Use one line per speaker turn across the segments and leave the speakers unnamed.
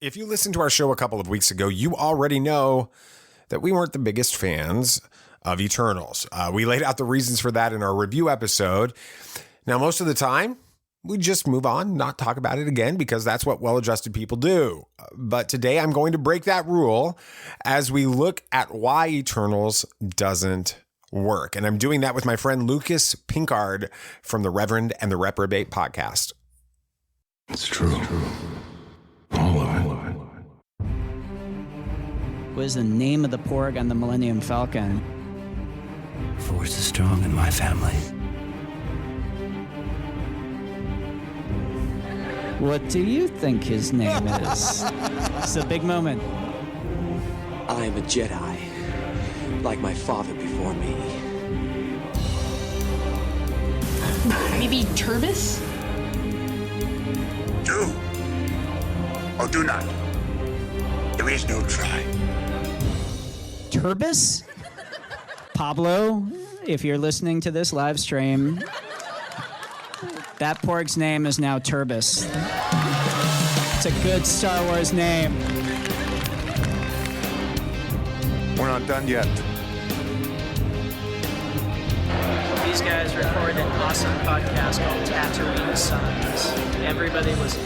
If you listened to our show a couple of weeks ago, you already know that we weren't the biggest fans of Eternals. We laid out the reasons for that in our review episode. Now, most of the time, we just move on, not talk about it again, because that's what well-adjusted people do. But today, I'm going to break that rule as we look at why Eternals doesn't work. And I'm doing that with my friend Lucas Pinckard from the Reverend and the Reprobate podcast.
It's true. All of it.
What is the name of the porg on the Millennium Falcon?
Force is strong in my family.
What do you think his name is? It's a big moment.
I am a Jedi, like my father before me.
Maybe Turbis?
Do or do not. There is no try.
Turbis? Pablo, if you're listening to this live stream, that porg's name is now Turbis. It's a good Star Wars name.
We're not done yet.
These guys recorded an awesome podcast called Tatooine Sons. Everybody was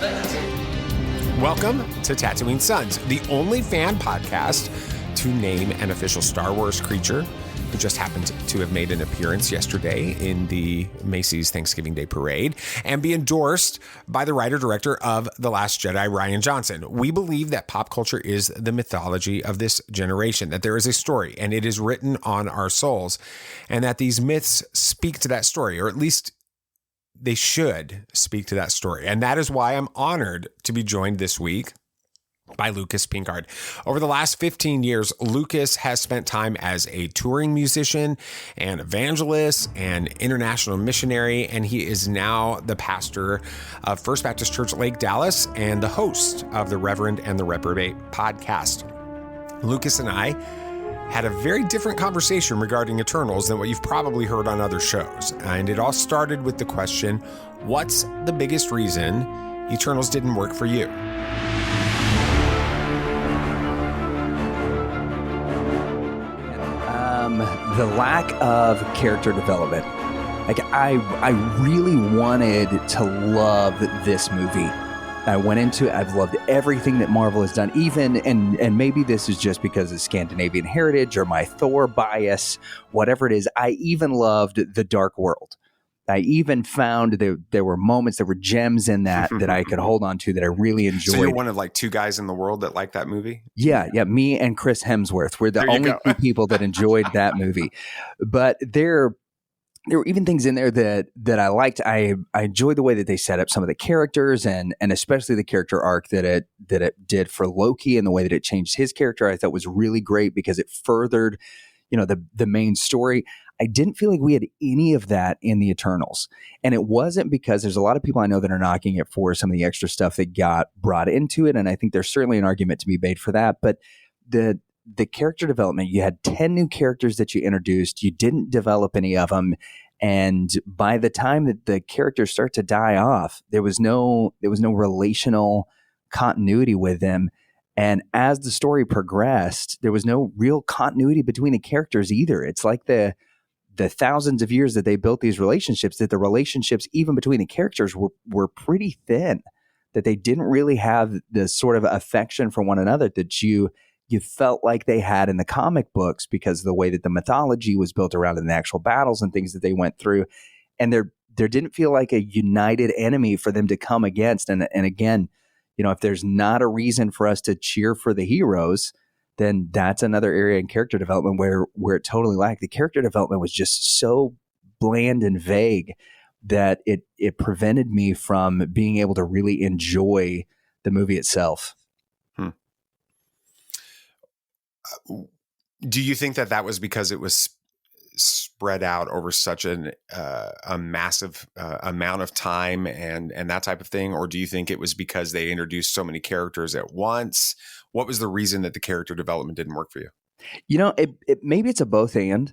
Welcome to Tatooine Sons, the only fan podcast to name an official Star Wars creature who just happened to have made an appearance yesterday in the Macy's Thanksgiving Day Parade and be endorsed by the writer-director of The Last Jedi, Rian Johnson. We believe that pop culture is the mythology of this generation, that there is a story and it is written on our souls, and that these myths speak to that story, or at least they should speak to that story. And that is why I'm honored to be joined this week by Lucas Pinckard. Over the last 15 years, Lucas has spent time as a touring musician and evangelist and international missionary, and he is now the pastor of First Baptist Church Lake Dallas and the host of the Reverend and the Reprobate podcast. Lucas and I had a very different conversation regarding Eternals than what you've probably heard on other shows. And it all started with the question, what's the biggest reason Eternals didn't work for you?
The lack of character development. Like I really wanted to love this movie. I went into it. I've loved everything that Marvel has done, even, and maybe this is just because of Scandinavian heritage or my Thor bias, whatever it is. I even loved The Dark World. I even found there were moments, there were gems in that I could hold on to that I really enjoyed.
So you're one of like two guys in the world that like that movie?
Yeah. Me and Chris Hemsworth were the only two people that enjoyed that movie. But there were even things in there that I liked. I enjoyed the way that they set up some of the characters and especially the character arc that it did for Loki, and the way that it changed his character I thought was really great because it furthered, the main story. I didn't feel like we had any of that in the Eternals. And it wasn't because there's a lot of people I know that are knocking it for some of the extra stuff that got brought into it. And I think there's certainly an argument to be made for that. But the character development, you had 10 new characters that you introduced. You didn't develop any of them. And by the time that the characters start to die off, there was no relational continuity with them. And as the story progressed, there was no real continuity between the characters either. It's like the thousands of years that they built these relationships, that the relationships even between the characters were pretty thin, that they didn't really have the sort of affection for one another that you felt like they had in the comic books because of the way that the mythology was built around in the actual battles and things that they went through. And there didn't feel like a united enemy for them to come against. And again, if there's not a reason for us to cheer for the heroes, then that's another area in character development where it totally lacked. The character development was just so bland and vague that it prevented me from being able to really enjoy the movie itself.
Do you think that was because it was spread out over such a massive amount of time and that type of thing? Or do you think it was because they introduced so many characters at once? What was the reason that the character development didn't work for you?
It maybe it's a both and.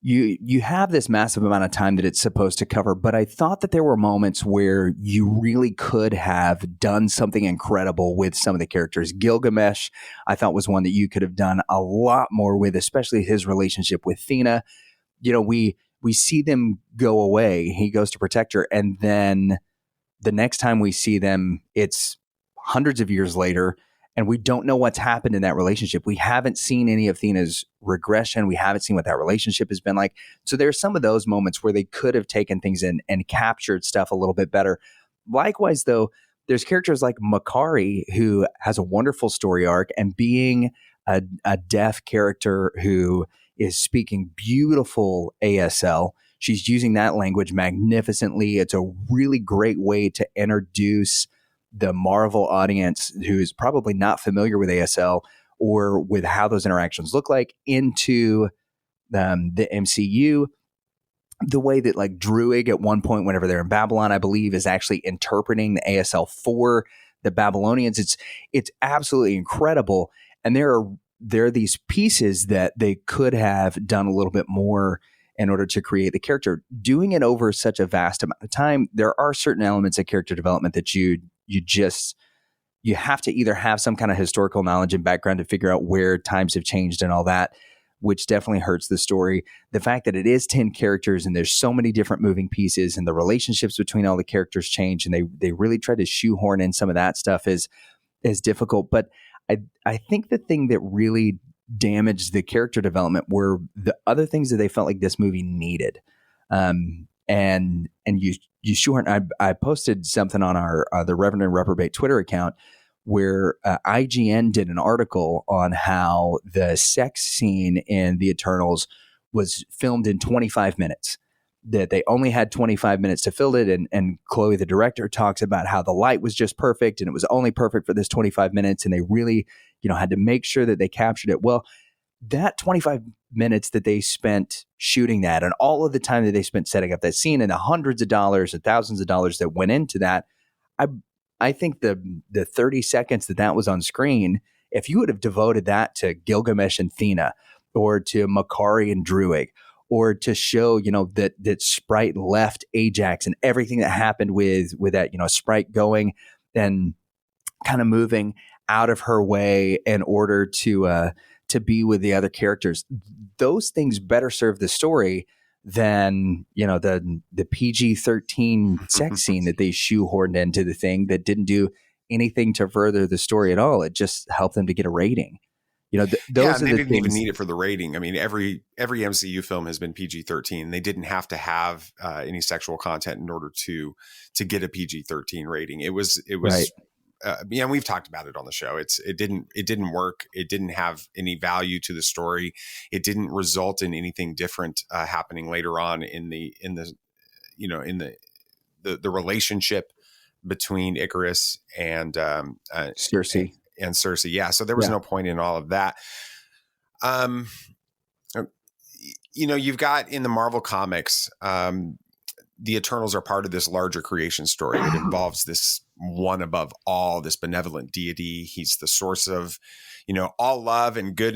you have this massive amount of time that it's supposed to cover, but I thought that there were moments where you really could have done something incredible with some of the characters. Gilgamesh, I thought, was one that you could have done a lot more with, especially his relationship with Thena. We see them go away. He goes to protect her, and then the next time we see them, it's hundreds of years later, and we don't know what's happened in that relationship. We haven't seen any of Thena's regression. We haven't seen what that relationship has been like. So there's some of those moments where they could have taken things in and captured stuff a little bit better. Likewise, though, there's characters like Makari, who has a wonderful story arc, and being a deaf character who is speaking beautiful ASL. She's using that language magnificently. It's a really great way to introduce the Marvel audience who is probably not familiar with ASL or with how those interactions look like into the MCU. The way that like Druig at one point, whenever they're in Babylon, I believe, is actually interpreting the ASL for the Babylonians. It's absolutely incredible. And there are these pieces that they could have done a little bit more in order to create the character. Doing it over such a vast amount of time, there are certain elements of character development that you have to either have some kind of historical knowledge and background to figure out where times have changed and all that, which definitely hurts the story. The fact that it is 10 characters and there's so many different moving pieces and the relationships between all the characters change, and they really try to shoehorn in some of that stuff is difficult. But I think the thing that really damaged the character development were the other things that they felt like this movie needed. And you sure, I posted something on our the Reverend and Reprobate Twitter account where IGN did an article on how the sex scene in The Eternals was filmed in 25 minutes, that they only had 25 minutes to film it. And Chloe, the director, talks about how the light was just perfect and it was only perfect for this 25 minutes. And they really, had to make sure that they captured it. Well, that 25 minutes that they spent shooting that and all of the time that they spent setting up that scene and the hundreds of dollars and thousands of dollars that went into that, I think the 30 seconds that was on screen, if you would have devoted that to Gilgamesh and Thena or to Makari and Druig, or to show, that Sprite left Ajax and everything that happened with that, Sprite going and kind of moving out of her way in order to be with the other characters. Those things better serve the story than, the PG-13 sex scene that they shoehorned into the thing that didn't do anything to further the story at all. It just helped them to get a rating. Those are
they
the
didn't
things.
even need it for the rating. I mean, every MCU film has been PG-13. They didn't have to have any sexual content in order to get a PG-13 rating. It was
Right.
And we've talked about it on the show. It didn't work. It didn't have any value to the story. It didn't result in anything different happening later on in the relationship between Icarus and
Cersei.
And Cersei. Yeah. So there was no point in all of that. You've got in the Marvel comics, the Eternals are part of this larger creation story that involves this one above all, this benevolent deity. He's the source of, all love and good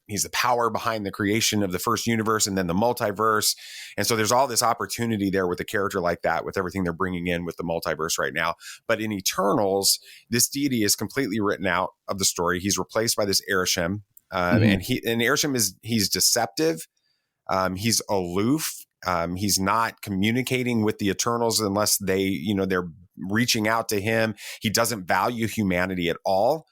he's the power behind the creation of the first universe and then the multiverse. And so there's all this opportunity there with a character like that, with everything they're bringing in with the multiverse right now. But in Eternals, this deity is completely written out of the story. He's replaced by this Ereshkigal, and Ereshkigal he's deceptive. He's aloof. He's not communicating with the Eternals unless they're reaching out to him. He doesn't value humanity at all.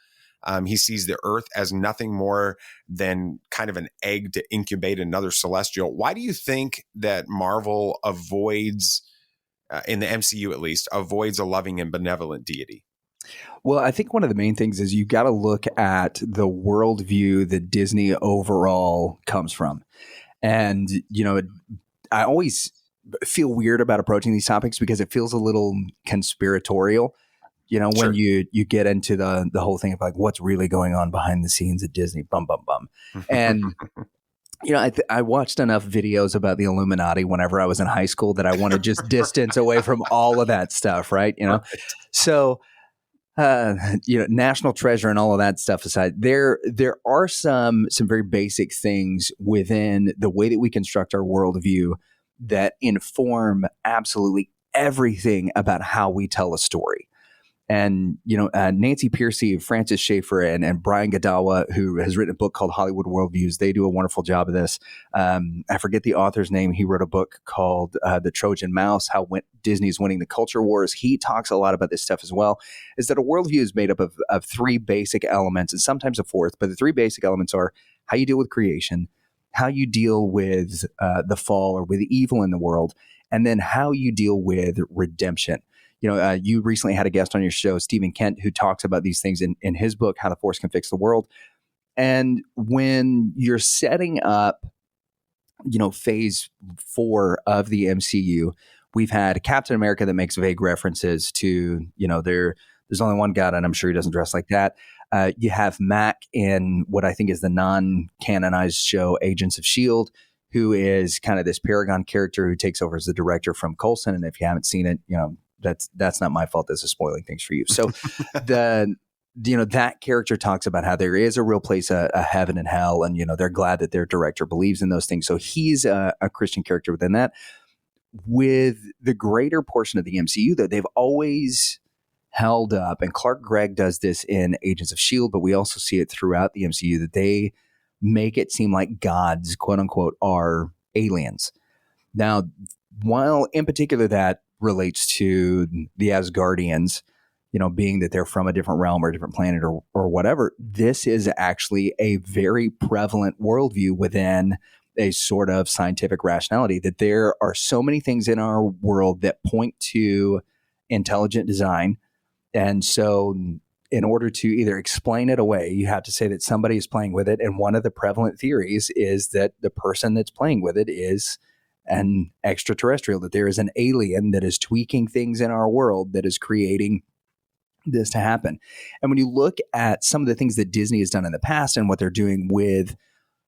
He sees the earth as nothing more than kind of an egg to incubate another celestial. Why do you think that Marvel avoids, in the MCU at least, avoids a loving and benevolent deity?
Well, I think one of the main things is you got to look at the worldview that Disney overall comes from. And, I always feel weird about approaching these topics because it feels a little conspiratorial, when
Sure.
you get into the whole thing of like what's really going on behind the scenes at Disney, bum. And, I watched enough videos about the Illuminati whenever I was in high school that I want to just distance away from all of that stuff. Right. So national treasure and all of that stuff aside, there are some very basic things within the way that we construct our worldview that inform absolutely everything about how we tell a story. And, Nancy Pearcey, Francis Schaeffer, and Brian Godawa, who has written a book called Hollywood Worldviews, they do a wonderful job of this. I forget the author's name. He wrote a book called The Trojan Mouse, How Disney's Winning the Culture Wars. He talks a lot about this stuff as well, is that a worldview is made up of three basic elements and sometimes a fourth, but the three basic elements are how you deal with creation, how you deal with the fall or with evil in the world, and then how you deal with redemption. You recently had a guest on your show, Stephen Kent, who talks about these things in his book, How the Force Can Fix the World. And when you're setting up, phase 4 of the MCU, we've had Captain America that makes vague references to, there's only one God, and I'm sure he doesn't dress like that. You have Mac in what I think is the non-canonized show, Agents of S.H.I.E.L.D., who is kind of this Paragon character who takes over as the director from Coulson. And if you haven't seen it, that's not my fault. This is spoiling things for you. So that character talks about how there is a real place, a heaven and hell. And, they're glad that their director believes in those things. So he's a Christian character within that. With the greater portion of the MCU, though, they've always held up, and Clark Gregg does this in Agents of S.H.I.E.L.D., but we also see it throughout the MCU, that they make it seem like gods, quote unquote, are aliens. Now, while in particular that relates to the Asgardians, being that they're from a different realm or a different planet or whatever, this is actually a very prevalent worldview within a sort of scientific rationality, that there are so many things in our world that point to intelligent design. And so in order to either explain it away, you have to say that somebody is playing with it. And one of the prevalent theories is that the person that's playing with it is an extraterrestrial, that there is an alien that is tweaking things in our world that is creating this to happen. And when you look at some of the things that Disney has done in the past and what they're doing with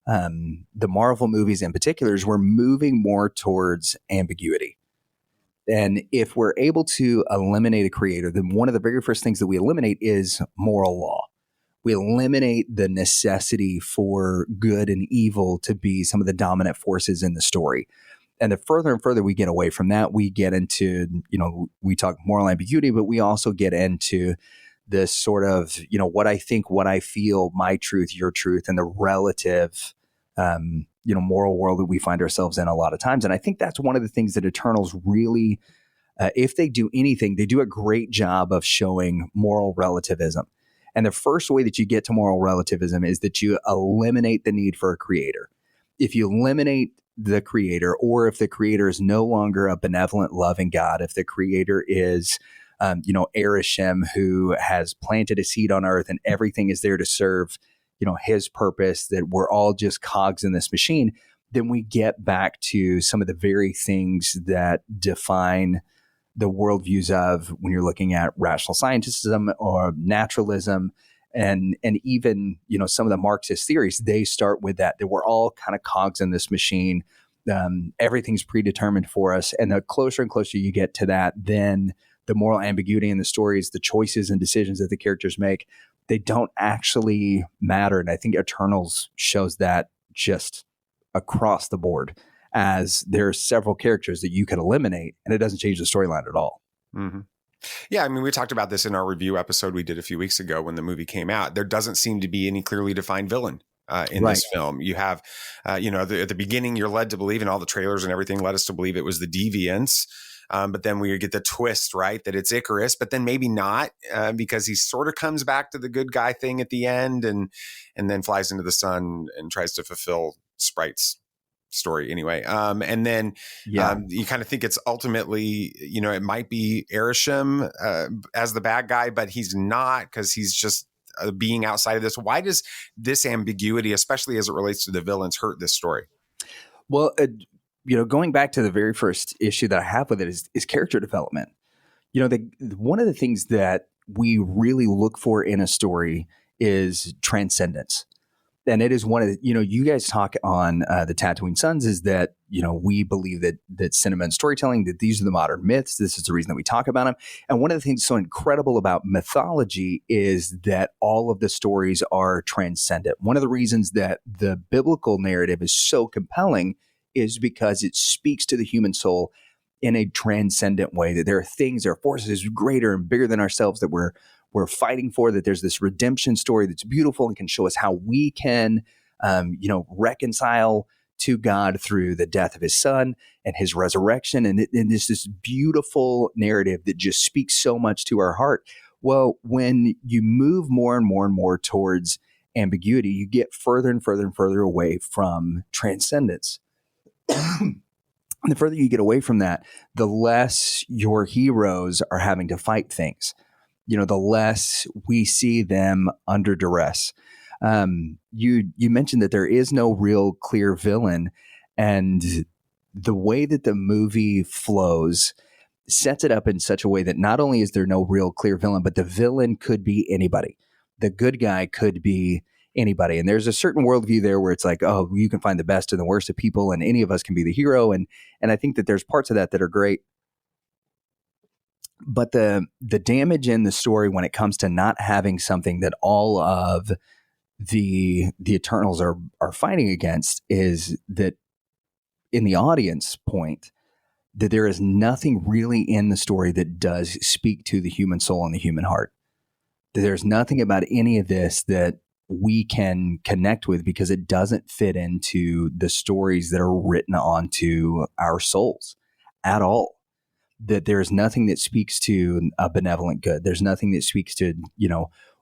the Marvel movies in particular, is we're moving more towards ambiguity. And if we're able to eliminate a creator, then one of the very first things that we eliminate is moral law. We eliminate the necessity for good and evil to be some of the dominant forces in the story. And the further and further we get away from that, we get into, we talk moral ambiguity, but we also get into this sort of, what I think, what I feel, my truth, your truth, and the relative, moral world that we find ourselves in a lot of times. And I think that's one of the things that Eternals really, if they do anything, they do a great job of showing moral relativism. And the first way that you get to moral relativism is that you eliminate the need for a creator. If you eliminate the creator, or if the creator is no longer a benevolent, loving God, if the creator is, Ereshim, who has planted a seed on earth and everything is there to serve, his purpose, that we're all just cogs in this machine, then we get back to some of the very things that define the worldviews of when you're looking at rational scientism or naturalism, and even, some of the Marxist theories. They start with that we're all kind of cogs in this machine. Everything's predetermined for us. And the closer and closer you get to that, then the moral ambiguity in the stories, the choices and decisions that the characters make, they don't actually matter. And I think Eternals shows that just across the board, as there are several characters that you can eliminate and it doesn't change the storyline at all.
Mm-hmm. Yeah, I mean, we talked about this in our review episode we did a few weeks ago when the movie came out. There doesn't seem to be any clearly defined villain in this film. You have, at the beginning, you're led to believe, and all the trailers and everything led us to believe it was the Deviants. But then we get the twist, right, that it's Icarus, but then maybe not, because he sort of comes back to the good guy thing at the end and then flies into the sun and tries to fulfill Sprite's story anyway. And then you kind of think it's ultimately, it might be Ereshim as the bad guy, but he's not, because he's just a being outside of this. Why does this ambiguity, especially as it relates to the villains, hurt this story?
Well, going back to the very first issue that I have with it is character development. One of the things that we really look for in a story is transcendence. And it is one of the, you guys talk on the Tatooine Sons is that, we believe that cinema and storytelling, that these are the modern myths. This is the reason that we talk about them. And one of the things so incredible about mythology is that all of the stories are transcendent. One of the reasons that the biblical narrative is so compelling is because it speaks to the human soul in a transcendent way, that there are things, there are forces greater and bigger than ourselves that we're fighting for, that there's this redemption story that's beautiful and can show us how we can, reconcile to God through the death of his son and his resurrection. And it's this beautiful narrative that just speaks so much to our heart. Well, when you move more and more and more towards ambiguity, you get further and further and further away from transcendence. And the further you get away from that, the less your heroes are having to fight things. The less we see them under duress. You mentioned that there is no real clear villain, and the way that the movie flows sets it up in such a way that not only is there no real clear villain, but the villain could be anybody. The good guy could be anybody. And there's a certain worldview there where it's like, oh, you can find the best and the worst of people, and any of us can be the hero. And I think that there's parts of that are great. But the damage in the story when it comes to not having something that all of the Eternals are fighting against is that in the audience point, that there is nothing really in the story that does speak to the human soul and the human heart. That there's nothing about any of this that we can connect with because it doesn't fit into the stories that are written onto our souls at all. That there's nothing that speaks to a benevolent good. There's nothing that speaks to,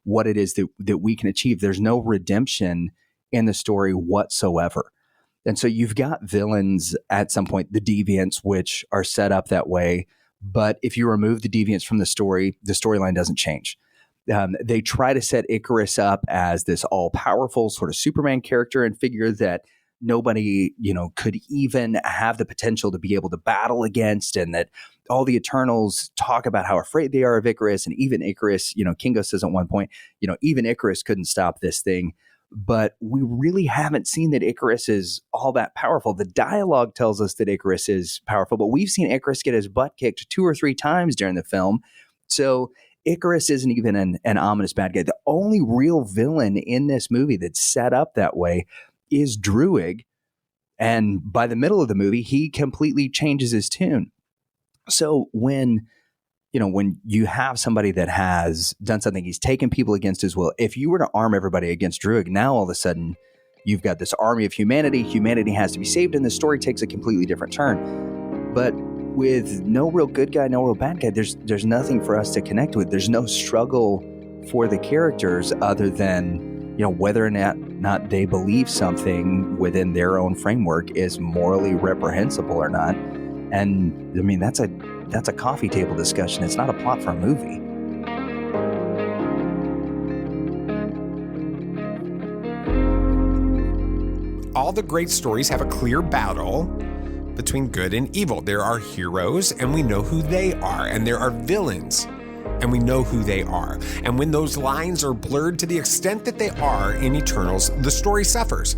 what it is that we can achieve. There's no redemption in the story whatsoever. And so you've got villains at some point, the deviants, which are set up that way. But if you remove the deviants from the storyline doesn't change. They try to set Icarus up as this all-powerful sort of Superman character and figure that nobody, could even have the potential to be able to battle against, and that all the Eternals talk about how afraid they are of Icarus. And even Icarus, Kingo says at one point, even Icarus couldn't stop this thing. But we really haven't seen that Icarus is all that powerful. The dialogue tells us that Icarus is powerful, but we've seen Icarus get his butt kicked 2 or 3 times during the film. So Icarus isn't even an ominous bad guy. The only real villain in this movie that's set up that way is Druig. And by the middle of the movie, he completely changes his tune. So when you have somebody that has done something, he's taken people against his will. If you were to arm everybody against Druig, now all of a sudden you've got this army of humanity. Humanity has to be saved, and the story takes a completely different turn. But with no real good guy, no real bad guy, there's nothing for us to connect with. There's no struggle for the characters other than whether or not they believe something within their own framework is morally reprehensible or not. And I mean, that's a coffee table discussion. It's not a plot for a movie.
All the great stories have a clear battle between good and evil. There are heroes, and we know who they are, and there are villains, and we know who they are. And when those lines are blurred to the extent that they are in Eternals, the story suffers,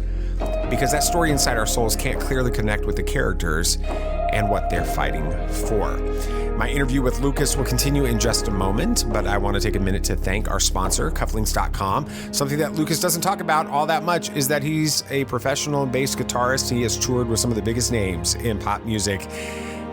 because that story inside our souls can't clearly connect with the characters and what they're fighting for. My interview with Lucas will continue in just a moment, but I want to take a minute to thank our sponsor, Cufflinks.com. Something that Lucas doesn't talk about all that much is that he's a professional bass guitarist. He has toured with some of the biggest names in pop music,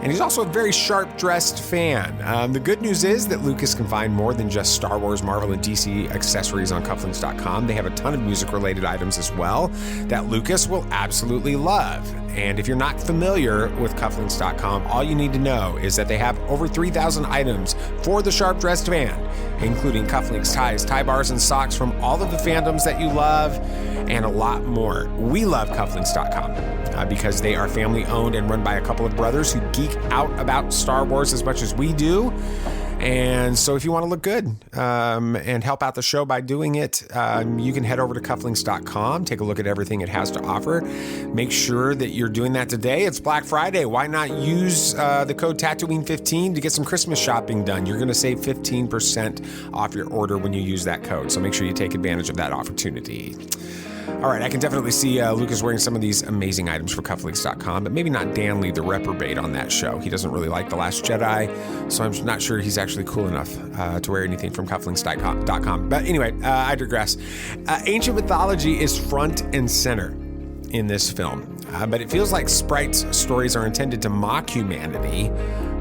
and he's also a very sharp-dressed fan. The good news is that Lucas can find more than just Star Wars, Marvel, and DC accessories on Cufflinks.com. They have a ton of music-related items as well that Lucas will absolutely love. And if you're not familiar with Cufflinks.com, all you need to know is that they have over 3,000 items for the sharp-dressed fan, including cufflinks, ties, tie bars, and socks from all of the fandoms that you love, and a lot more. We love Cufflinks.com because they are family-owned and run by a couple of brothers who geek out about Star Wars as much as we do. And so if you want to look good and help out the show by doing it, you can head over to cufflinks.com, take a look at everything it has to offer. Make sure that you're doing that today. It's Black Friday. Why not use the code Tatooine15 to get some Christmas shopping done? You're going to save 15% off your order when you use that code. So make sure you take advantage of that opportunity. All right, I can definitely see Lucas wearing some of these amazing items for cufflinks.com, but maybe not Dan Lee, the Reprobate, on that show. He doesn't really like The Last Jedi, so I'm not sure he's actually cool enough to wear anything from cufflinks.com. But anyway, I digress. Ancient mythology is front and center in this film, but it feels like Sprite's stories are intended to mock humanity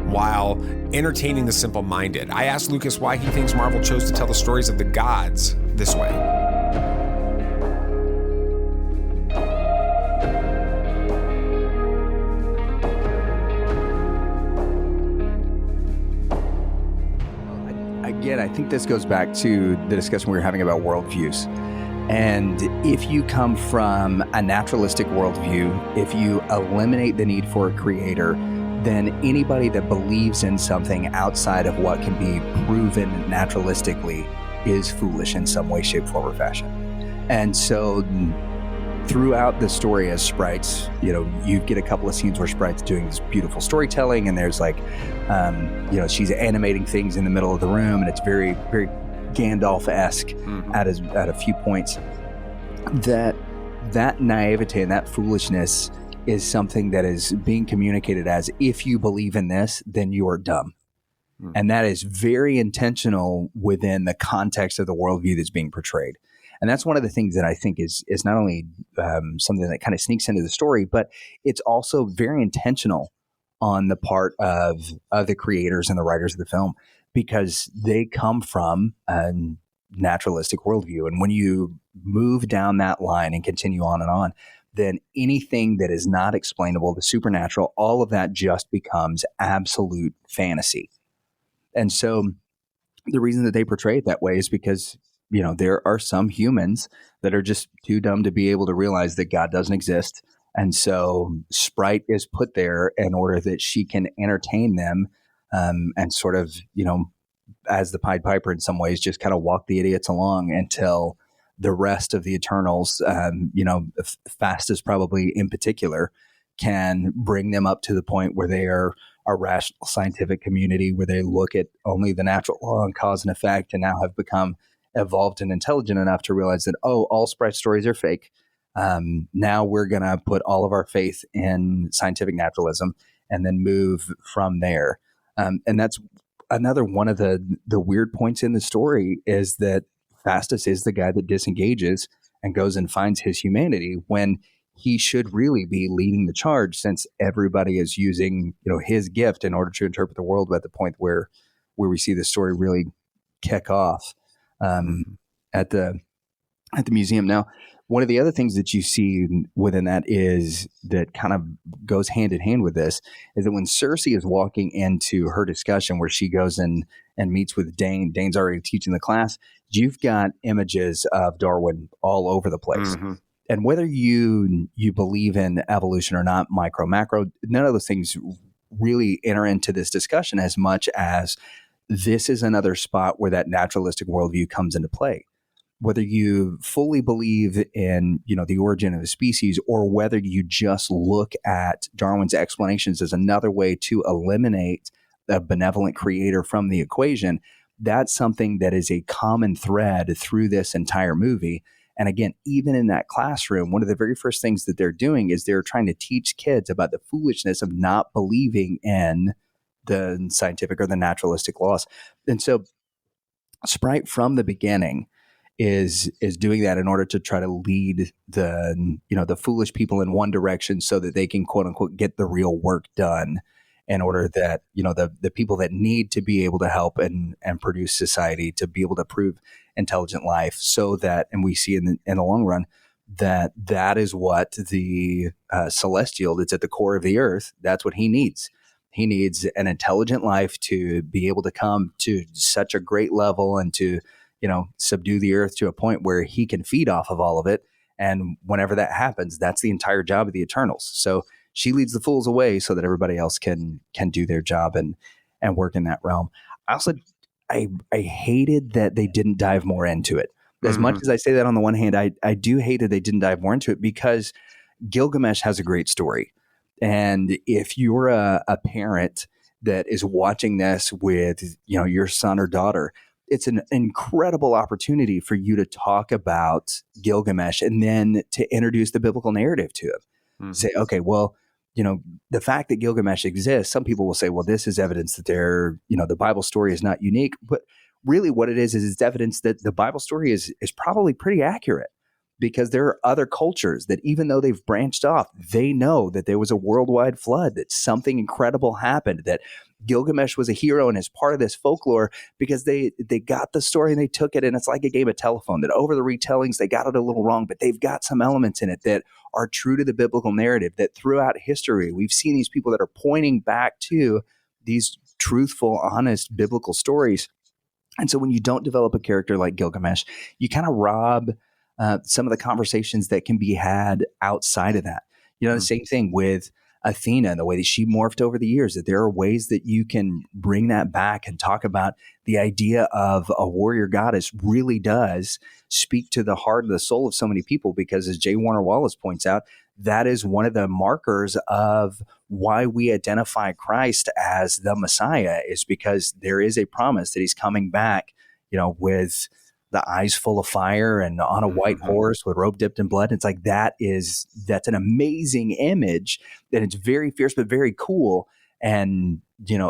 while entertaining the simple-minded. I asked Lucas why he thinks Marvel chose to tell the stories of the gods this way.
Again, I think this goes back to the discussion we were having about worldviews. And if you come from a naturalistic worldview, if you eliminate the need for a creator, then anybody that believes in something outside of what can be proven naturalistically is foolish in some way, shape, form, or fashion. And so throughout the story as Sprites, you get a couple of scenes where Sprite's doing this beautiful storytelling, and there's like, she's animating things in the middle of the room, and it's very, very Gandalf-esque at a few points. That naivete and that foolishness is something that is being communicated as, if you believe in this, then you are dumb. And that is very intentional within the context of the worldview that's being portrayed. And that's one of the things that I think is not only something that kind of sneaks into the story, but it's also very intentional on the part of the creators and the writers of the film, because they come from a naturalistic worldview. And when you move down that line and continue on, then anything that is not explainable, the supernatural, all of that just becomes absolute fantasy. And so the reason that they portray it that way is because there are some humans that are just too dumb to be able to realize that God doesn't exist. And so Sprite is put there in order that she can entertain them and sort of, as the Pied Piper in some ways, just kind of walk the idiots along until the rest of the Eternals, Fastus probably in particular, can bring them up to the point where they are a rational scientific community, where they look at only the natural law and cause and effect, and now have become evolved and intelligent enough to realize that, all Sprite stories are fake. Now we're going to put all of our faith in scientific naturalism and then move from there. And that's another one of the weird points in the story, is that Fastus is the guy that disengages and goes and finds his humanity when he should really be leading the charge, since everybody is using, his gift in order to interpret the world at the point where we see the story really kick off at the museum. Now, one of the other things that you see within that is that kind of goes hand in hand with this is that when Cersei is walking into her discussion where she goes and meets with Dane's already teaching the class, you've got images of Darwin all over the place. Mm-hmm. And whether you believe in evolution or not, micro, macro, none of those things really enter into this discussion as much as this is another spot where that naturalistic worldview comes into play. Whether you fully believe in, the origin of a species, or whether you just look at Darwin's explanations as another way to eliminate a benevolent creator from the equation, that's something that is a common thread through this entire movie. And again, even in that classroom, one of the very first things that they're doing is they're trying to teach kids about the foolishness of not believing in the scientific or the naturalistic laws. And so Sprite from the beginning is doing that in order to try to lead the foolish people in one direction so that they can, quote unquote, get the real work done, in order that, the people that need to be able to help and produce society to be able to prove intelligent life, so that, and we see in the long run, that is what the celestial that's at the core of the earth, that's what he needs. He needs an intelligent life to be able to come to such a great level and to, subdue the earth to a point where he can feed off of all of it. And whenever that happens, that's the entire job of the Eternals. So she leads the fools away so that everybody else can do their job and work in that realm. I hated that they didn't dive more into it. As much as I say that on the one hand, I do hate that they didn't dive more into it, because Gilgamesh has a great story. And if you're a parent that is watching this with, your son or daughter, it's an incredible opportunity for you to talk about Gilgamesh and then to introduce the biblical narrative to him. Mm-hmm. Say, okay, well, the fact that Gilgamesh exists, some people will say, well, this is evidence that the Bible story is not unique. But really what it is it's evidence that the Bible story is probably pretty accurate, because there are other cultures that, even though they've branched off, they know that there was a worldwide flood, that something incredible happened, that Gilgamesh was a hero and is part of this folklore because they got the story and they took it, and it's like a game of telephone, that over the retellings, they got it a little wrong, but they've got some elements in it that are true to the biblical narrative, that throughout history, we've seen these people that are pointing back to these truthful, honest biblical stories. And so when you don't develop a character like Gilgamesh, you kind of rob some of the conversations that can be had outside of that. The same thing with Athena and the way that she morphed over the years, that there are ways that you can bring that back and talk about the idea of a warrior goddess really does speak to the heart and the soul of so many people, because as J. Warner Wallace points out, that is one of the markers of why we identify Christ as the Messiah, is because there is a promise that he's coming back, with the eyes full of fire and on a white horse with robe dipped in blood. It's like, that's an amazing image, and it's very fierce, but very cool. And,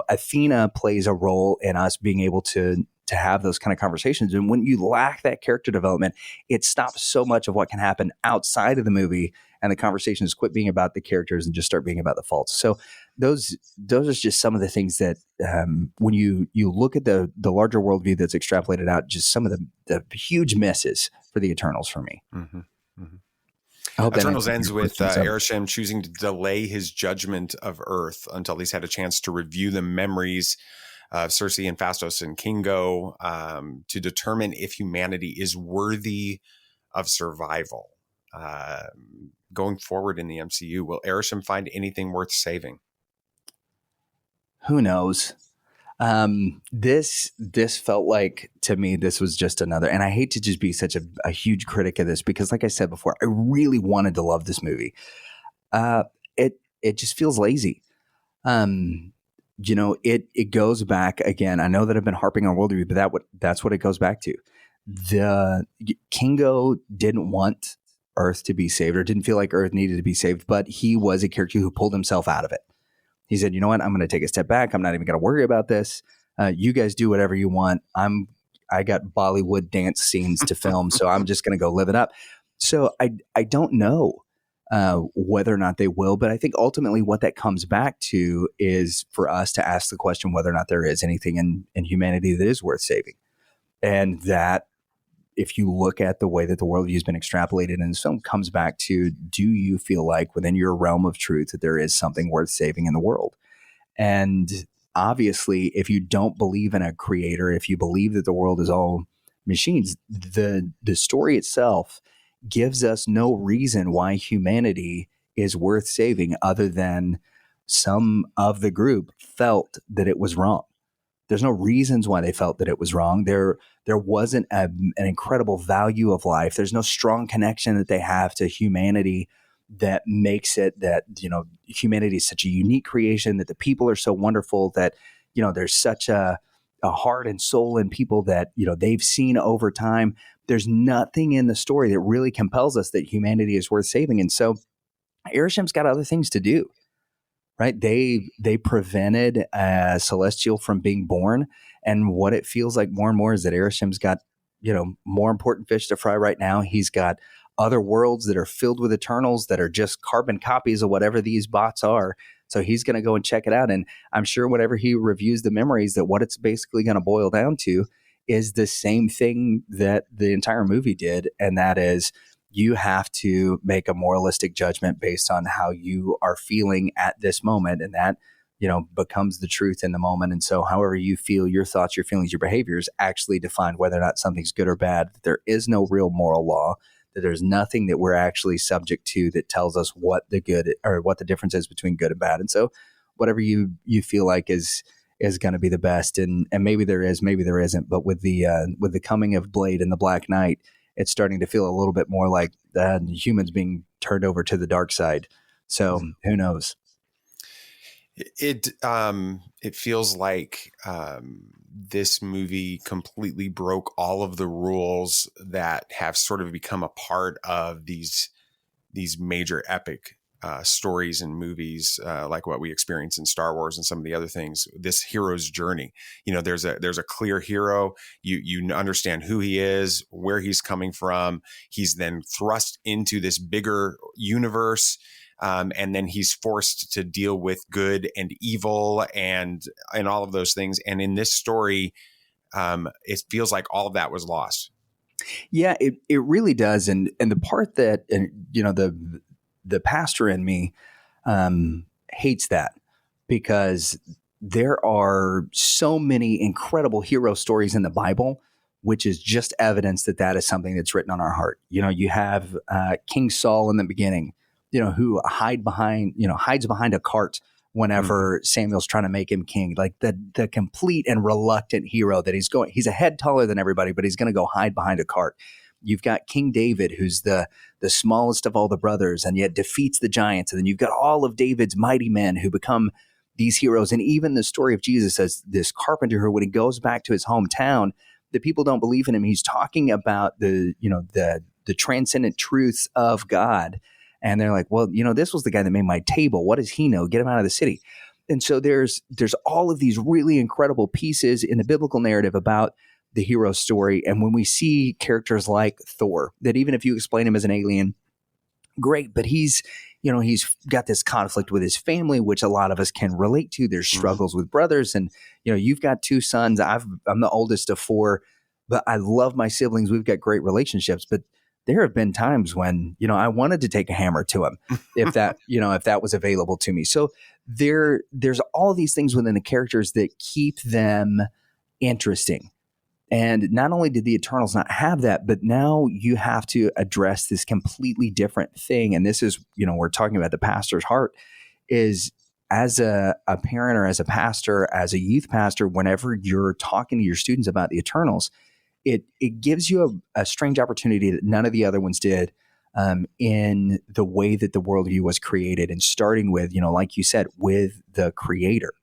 Athena plays a role in us being able to have those kind of conversations. And when you lack that character development, it stops so much of what can happen outside of the movie, and the conversations quit being about the characters and just start being about the faults. So those are just some of the things that when you look at the larger worldview that's extrapolated out, just some of the huge misses for the Eternals for me.
Mm-hmm. Mm-hmm. I hope Eternals ends with Arishem choosing to delay his judgment of Earth until he's had a chance to review the memories of Cersei and Phastos and Kingo to determine if humanity is worthy of survival. Going forward in the MCU, will Arishem find anything worth saving?
Who knows? This felt like, to me, this was just another, and I hate to just be such a huge critic of this, because like I said before, I really wanted to love this movie. It just feels lazy. It goes back again. I know that I've been harping on worldview, but that's what it goes back to. The Kingo didn't want Earth to be saved, or didn't feel like Earth needed to be saved, but he was a character who pulled himself out of it. He said, you know what, I'm going to take a step back. I'm not even going to worry about this. You guys do whatever you want. I got Bollywood dance scenes to film, so I'm just going to go live it up. So I don't know whether or not they will, but I think ultimately what that comes back to is for us to ask the question whether or not there is anything in humanity that is worth saving. And that, if you look at the way that the worldview has been extrapolated in this film, comes back to, do you feel like within your realm of truth that there is something worth saving in the world? And obviously, if you don't believe in a creator, if you believe that the world is all machines, the story itself gives us no reason why humanity is worth saving, other than some of the group felt that it was wrong. There's no reasons why they felt that it was wrong. There wasn't an incredible value of life. There's no strong connection that they have to humanity that makes it that, humanity is such a unique creation, that the people are so wonderful, that, there's such a heart and soul in people that, they've seen over time. There's nothing in the story that really compels us that humanity is worth saving. And so Arishem's got other things to do. Right. They prevented a Celestial from being born. And what it feels like more and more is that Arishem's got, more important fish to fry right now. He's got other worlds that are filled with Eternals that are just carbon copies of whatever these bots are. So he's going to go and check it out. And I'm sure whenever he reviews the memories, that what it's basically going to boil down to is the same thing that the entire movie did. And that is, you have to make a moralistic judgment based on how you are feeling at this moment. And that, becomes the truth in the moment. And so however you feel, your thoughts, your feelings, your behaviors actually define whether or not something's good or bad. That there is no real moral law, that there's nothing that we're actually subject to that tells us what the good or what the difference is between good and bad. And so whatever you feel like is going to be the best. And maybe there is, maybe there isn't. But with the coming of Blade and the Black Knight, it's starting to feel a little bit more like humans being turned over to the dark side. So who knows?
It feels like this movie completely broke all of the rules that have sort of become a part of these major epic stories and movies, like what we experience in Star Wars and some of the other things. This hero's journey, there's a clear hero. You understand who he is, where he's coming from. He's then thrust into this bigger universe. And then he's forced to deal with good and evil and all of those things. And in this story, it feels like all of that was lost.
Yeah, it really does. And the part that, the pastor in me hates that, because there are so many incredible hero stories in the Bible, which is just evidence that is something that's written on our heart. You have King Saul in the beginning, who hides behind a cart whenever Samuel's trying to make him king. Like the complete and reluctant hero that he's a head taller than everybody, but he's going to go hide behind a cart. You've got King David, who's the smallest of all the brothers, and yet defeats the giants. And then you've got all of David's mighty men who become these heroes. And even the story of Jesus as this carpenter who, when he goes back to his hometown, the people don't believe in him. He's talking about the transcendent truths of God. And they're like, well, this was the guy that made my table. What does he know? Get him out of the city. And so there's all of these really incredible pieces in the biblical narrative about the hero story. And when we see characters like Thor, that even if you explain him as an alien, great, but he's got this conflict with his family, which a lot of us can relate to. There's struggles with brothers, and you've got two sons. I'm the oldest of four, but I love my siblings. We've got great relationships, but there have been times when, I wanted to take a hammer to him if that was available to me. So there's all these things within the characters that keep them interesting. And not only did the Eternals not have that, but now you have to address this completely different thing. And this is, we're talking about the pastor's heart, is as a parent or as a pastor, as a youth pastor, whenever you're talking to your students about the Eternals, it gives you a strange opportunity that none of the other ones did, in the way that the worldview was created, and starting with, like you said, with the creator.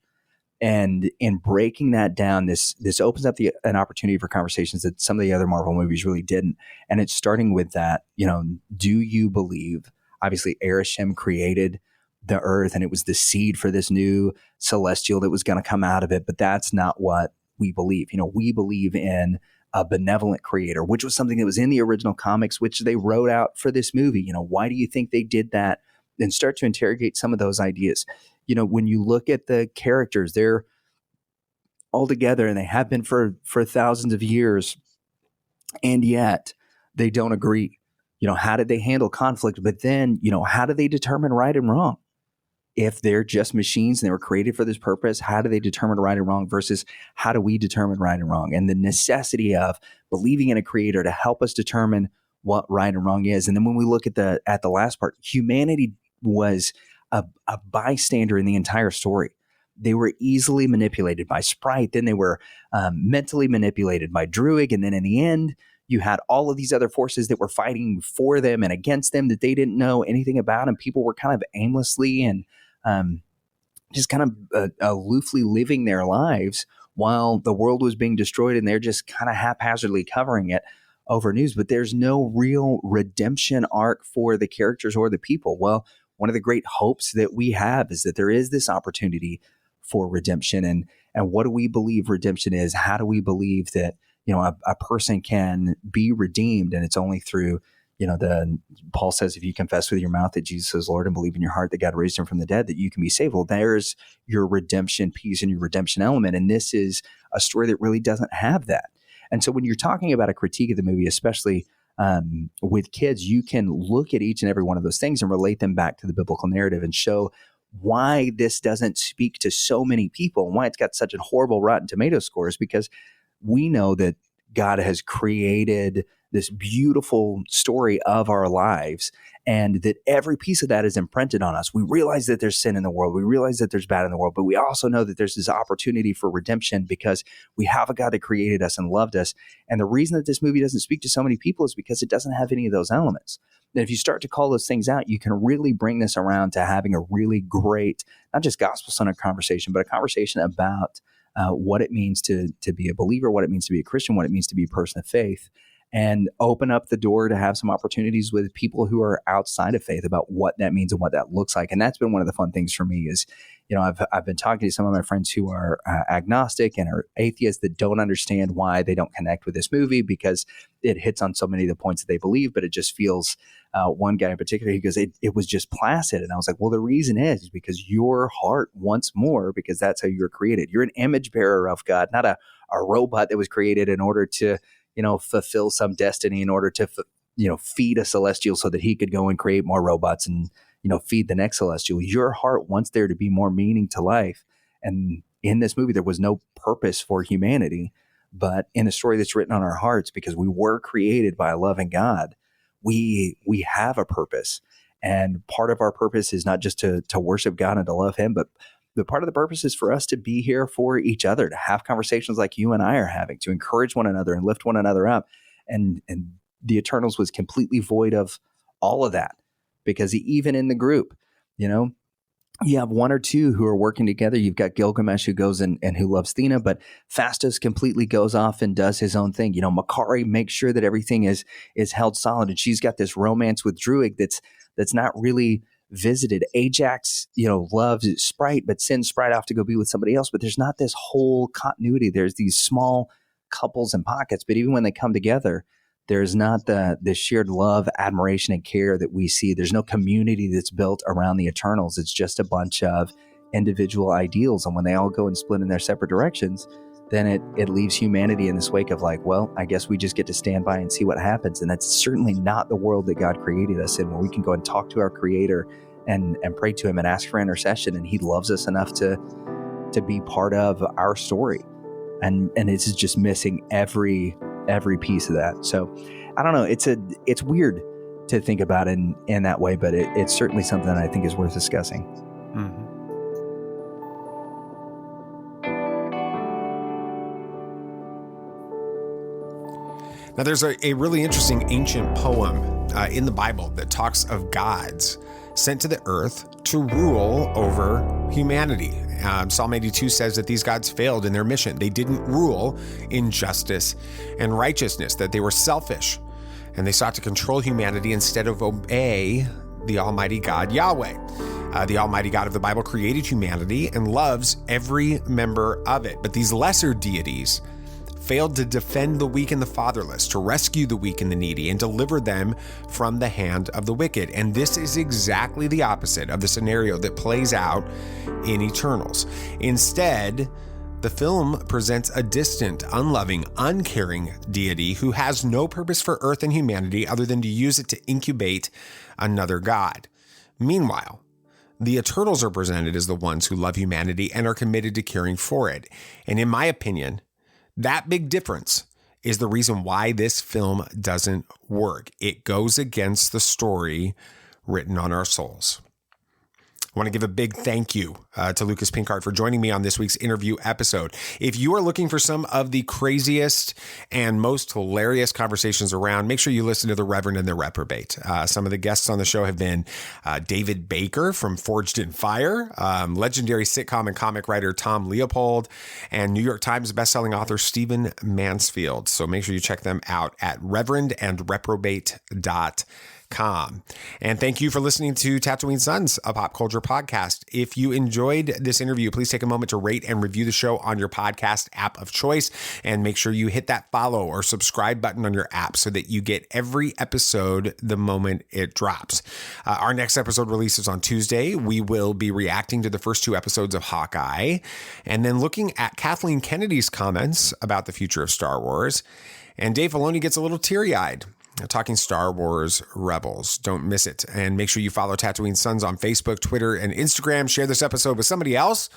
And in breaking that down, this opens up an opportunity for conversations that some of the other Marvel movies really didn't. And it's starting with that, do you believe, obviously Arishem created the earth and it was the seed for this new celestial that was going to come out of it. But that's not what we believe. We believe in a benevolent creator, which was something that was in the original comics, which they wrote out for this movie. Why do you think they did that? And start to interrogate some of those ideas. When you look at the characters, they're all together and they have been for thousands of years, and yet they don't agree. How did they handle conflict? But then, how do they determine right and wrong? If they're just machines and they were created for this purpose, how do they determine right and wrong versus how do we determine right and wrong? And the necessity of believing in a creator to help us determine what right and wrong is. And then when we look at the last part, humanity was a bystander in the entire story. They were easily manipulated by Sprite. Then they were mentally manipulated by Druig. And then in the end, you had all of these other forces that were fighting for them and against them that they didn't know anything about. And people were kind of aimlessly and just kind of aloofly living their lives while the world was being destroyed. And they're just kind of haphazardly covering it over news. But there's no real redemption arc for the characters or the people. Well, one of the great hopes that we have is that there is this opportunity for redemption. And what do we believe redemption is? How do we believe that, a person can be redeemed? And it's only through, Paul says, if you confess with your mouth that Jesus is Lord and believe in your heart that God raised him from the dead, that you can be saved. Well, there's your redemption piece and your redemption element. And this is a story that really doesn't have that. And so when you're talking about a critique of the movie, especially with kids, you can look at each and every one of those things and relate them back to the biblical narrative and show why this doesn't speak to so many people and why it's got such a horrible Rotten Tomato scores, because we know that God has created this beautiful story of our lives, and that every piece of that is imprinted on us. We realize that there's sin in the world. We realize that there's bad in the world, but we also know that there's this opportunity for redemption because we have a God that created us and loved us. And the reason that this movie doesn't speak to so many people is because it doesn't have any of those elements. And if you start to call those things out, you can really bring this around to having a really great, not just gospel-centered conversation, but a conversation about what it means to be a believer, what it means to be a Christian, what it means to be a person of faith, and open up the door to have some opportunities with people who are outside of faith about what that means and what that looks like. And that's been one of the fun things for me is, I've been talking to some of my friends who are agnostic and are atheists that don't understand why they don't connect with this movie because it hits on so many of the points that they believe, but it just feels, one guy in particular, he goes, it was just placid. And I was like, well, the reason is because your heart wants more because that's how you're created. You're an image bearer of God, not a robot that was created in order to, fulfill some destiny in order to, feed a celestial so that he could go and create more robots and, feed the next celestial. Your heart wants there to be more meaning to life. And in this movie, there was no purpose for humanity, but in the story that's written on our hearts, because we were created by a loving God, we have a purpose. And part of our purpose is not just to worship God and to love him, but the part of the purpose is for us to be here for each other, to have conversations like you and I are having, to encourage one another and lift one another up. And the Eternals was completely void of all of that because even in the group, you have one or two who are working together. You've got Gilgamesh who goes and who loves Thena, but Phastos completely goes off and does his own thing. Makari makes sure that everything is held solid, and she's got this romance with Druig that's not really visited. Ajax, loves Sprite, but sends Sprite off to go be with somebody else. But there's not this whole continuity. There's these small couples and pockets, but even when they come together, there's not the shared love, admiration, and care that we see. There's no community that's built around the Eternals. It's just a bunch of individual ideals. And when they all go and split in their separate directions, then it leaves humanity in this wake of like, well, I guess we just get to stand by and see what happens. And that's certainly not the world that God created us in, where we can go and talk to our Creator and pray to him and ask for intercession. And he loves us enough to be part of our story. And it's just missing every piece of that. So I don't know. It's weird to think about in that way, but it's certainly something that I think is worth discussing.
Mm-hmm. Now, there's a really interesting ancient poem in the Bible that talks of gods sent to the earth to rule over humanity. Psalm 82 says that these gods failed in their mission. They didn't rule in justice and righteousness, that they were selfish, and they sought to control humanity instead of obey the Almighty God, Yahweh. The Almighty God of the Bible created humanity and loves every member of it. But these lesser deities failed to defend the weak and the fatherless, to rescue the weak and the needy, and deliver them from the hand of the wicked. And this is exactly the opposite of the scenario that plays out in Eternals. Instead, the film presents a distant, unloving, uncaring deity who has no purpose for earth and humanity other than to use it to incubate another god. Meanwhile, the Eternals are presented as the ones who love humanity and are committed to caring for it. And in my opinion, that big difference is the reason why this film doesn't work. It goes against the story written on our souls. I want to give a big thank you to Lucas Pinckard for joining me on this week's interview episode. If you are looking for some of the craziest and most hilarious conversations around, make sure you listen to the Reverend and the Reprobate. Some of the guests on the show have been David Baker from Forged in Fire, legendary sitcom and comic writer Tom Leopold, and New York Times bestselling author Stephen Mansfield. So make sure you check them out at reverendandreprobate.com. And thank you for listening to Tatooine Sons, a pop culture podcast. If you enjoyed this interview, please take a moment to rate and review the show on your podcast app of choice, and make sure you hit that follow or subscribe button on your app so that you get every episode the moment it drops. Our next episode releases on Tuesday. We will be reacting to the first 2 episodes of Hawkeye, and then looking at Kathleen Kennedy's comments about the future of Star Wars. And Dave Filoni gets a little teary-eyed talking Star Wars Rebels. Don't miss it. And make sure you follow Tatooine Sons on Facebook, Twitter, and Instagram. Share this episode with somebody else.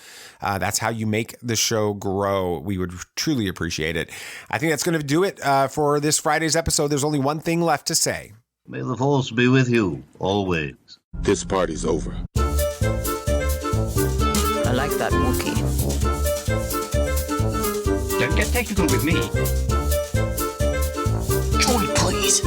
That's how you make the show grow. We would truly appreciate it. I think that's going to do it for this Friday's episode. There's only one thing left to say.
May the Force be with you, always.
This party's over.
I like that Wookiee.
Don't get technical with me.
Join, please.